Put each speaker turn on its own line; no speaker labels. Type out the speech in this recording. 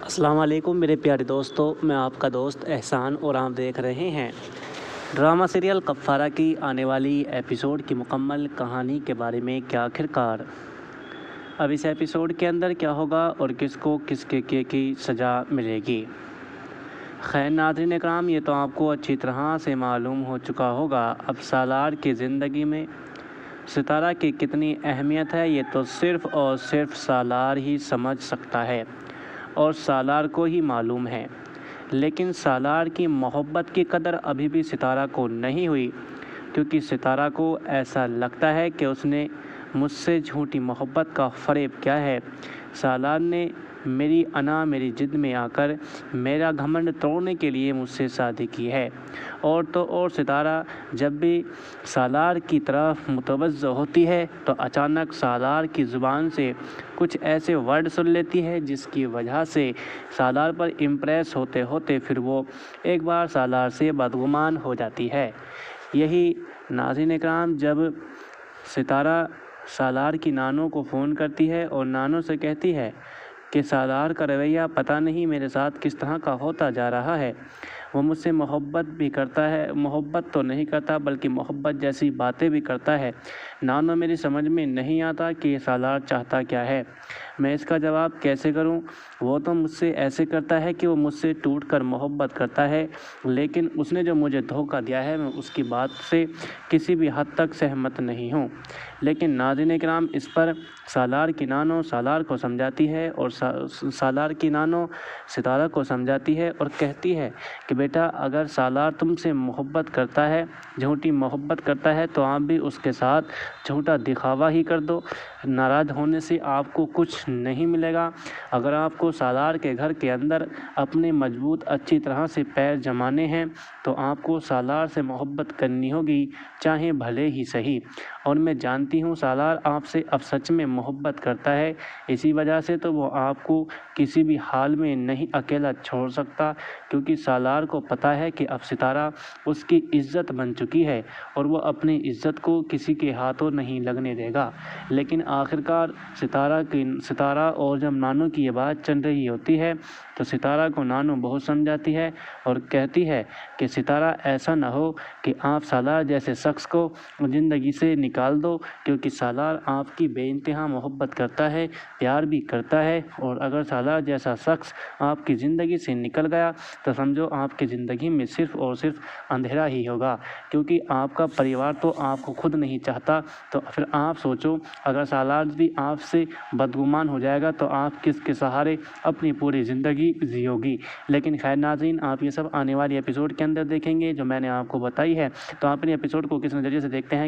السلام علیکم میرے پیارے دوستو، میں آپ کا دوست احسان اور آپ دیکھ رہے ہیں ڈرامہ سیریل کفارہ کی آنے والی ایپیسوڈ کی مکمل کہانی کے بارے میں کیا آخرکار اب اس ایپیسوڈ کے اندر کیا ہوگا اور کس کو کس کے کی سزا ملے گی۔ خیر ناظرین اکرام، یہ تو آپ کو اچھی طرح سے معلوم ہو چکا ہوگا اب سالار کی زندگی میں ستارہ کی کتنی اہمیت ہے۔ یہ تو صرف اور صرف سالار ہی سمجھ سکتا ہے اور سالار کو ہی معلوم ہے، لیکن سالار کی محبت کی قدر ابھی بھی ستارہ کو نہیں ہوئی، کیونکہ ستارہ کو ایسا لگتا ہے کہ اس نے مجھ سے جھوٹی محبت کا فریب کیا ہے۔ سالار نے میری انا میری جد میں آ کر میرا گھمنڈ توڑنے کے لیے مجھ سے شادی کی ہے۔ اور تو اور ستارہ جب بھی سالار کی طرف متوجہ ہوتی ہے تو اچانک سالار کی زبان سے کچھ ایسے ورڈ سن لیتی ہے جس کی وجہ سے سالار پر امپریس ہوتے ہوتے پھر وہ ایک بار سالار سے بدگمان ہو جاتی ہے۔ یہی ناظرین اکرام، جب ستارہ سالار کی نانو کو فون کرتی ہے اور نانو سے کہتی ہے کہ سالار کا رویہ پتہ نہیں میرے ساتھ کس طرح کا ہوتا جا رہا ہے، وہ مجھ سے محبت بھی کرتا ہے، محبت تو نہیں کرتا بلکہ محبت جیسی باتیں بھی کرتا ہے۔ نانو میری سمجھ میں نہیں آتا کہ یہ سالار چاہتا کیا ہے، میں اس کا جواب کیسے کروں؟ وہ تو مجھ سے ایسے کرتا ہے کہ وہ مجھ سے ٹوٹ کر محبت کرتا ہے، لیکن اس نے جو مجھے دھوکہ دیا ہے میں اس کی بات سے کسی بھی حد تک سہمت نہیں ہوں۔ لیکن ناظرین کرام، اس پر سالار کی نانو سالار کو سمجھاتی ہے اور سالار کی نانو ستارہ کو سمجھاتی ہے اور کہتی ہے کہ بیٹا، اگر سالار تم سے محبت کرتا ہے، جھوٹی محبت کرتا ہے، تو آپ بھی اس کے ساتھ جھوٹا دکھاوا ہی کر دو۔ ناراض ہونے سے آپ کو کچھ نہیں ملے گا۔ اگر آپ کو سالار کے گھر کے اندر اپنے مضبوط اچھی طرح سے پیر جمانے ہیں تو آپ کو سالار سے محبت کرنی ہوگی، چاہے بھلے ہی صحیح۔ اور میں جانتی ہوں سالار آپ سے اب سچ میں محبت کرتا ہے، اسی وجہ سے تو وہ آپ کو کسی بھی حال میں نہیں اکیلا چھوڑ سکتا، کیونکہ سالار کو پتہ ہے کہ اب ستارہ اس کی عزت بن چکی ہے اور وہ اپنی عزت کو کسی کے ہاتھوں نہیں لگنے دے گا۔ لیکن آخرکار ستارہ اور جب نانو کی یہ بات چل رہی ہوتی ہے تو ستارہ کو نانو بہت سمجھاتی ہے اور کہتی ہے کہ ستارہ ایسا نہ ہو کہ آپ سالار جیسے شخص کو زندگی سے نکال دو، کیونکہ سالار آپ کی بے انتہا محبت کرتا ہے، پیار بھی کرتا ہے، اور اگر سالار جیسا شخص آپ کی زندگی سے نکل گیا تو سمجھو آپ کی زندگی میں صرف اور صرف اندھیرا ہی ہوگا، کیونکہ آپ کا پریوار تو آپ کو خود نہیں چاہتا۔ تو پھر آپ سوچو، اگر سالار بھی آپ سے بدگمان ہو جائے گا تو آپ کس کے سہارے اپنی پوری زندگی جیو گی؟ لیکن خیر ناظرین، آپ یہ سب آنے والی ایپیسوڈ کے اندر دیکھیں گے جو میں نے آپ کو بتائی ہے۔ تو آپ اپنی ایپیسوڈ کو کس نظریے سے دیکھتے ہیں